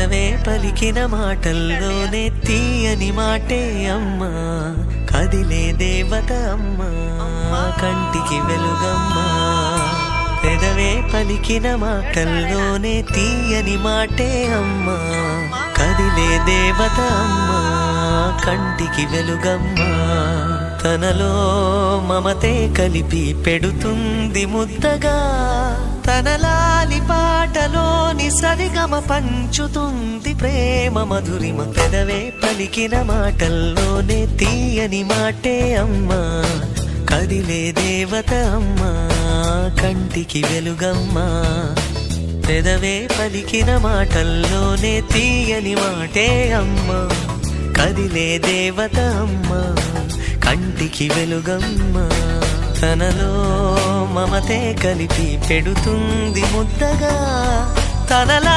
పెదవే పలికిన మాటల్లోనే తీయని మాటే అమ్మా, కదిలే దేవత అమ్మా, కంటికి వెలుగమ్మా. పెదవే పలికిన మాటల్లోనే తీయని మాటే అమ్మా, కదిలే దేవత అమ్మా, కంటికి వెలుగమ్మా. తనలో మమతే కలిపి పెడుతుంది ముద్దగా, తన లాలి పాటలోని సరిగమ పంచుతుంది ప్రేమ మధురిమ. పెదవే పలికిన మాటల్లోనే తీయని మాటే అమ్మా, కదిలే దేవత అమ్మా, కంటికి వెలుగమ్మా. పెదవే పలికిన మాటల్లోనే తీయని మాటే అమ్మా, కదిలే దేవత అమ్మా, కంటికి వెలుగమ్మా. తనలో మమతే కలిపి పెడుతుంది ముద్దగా, తనలా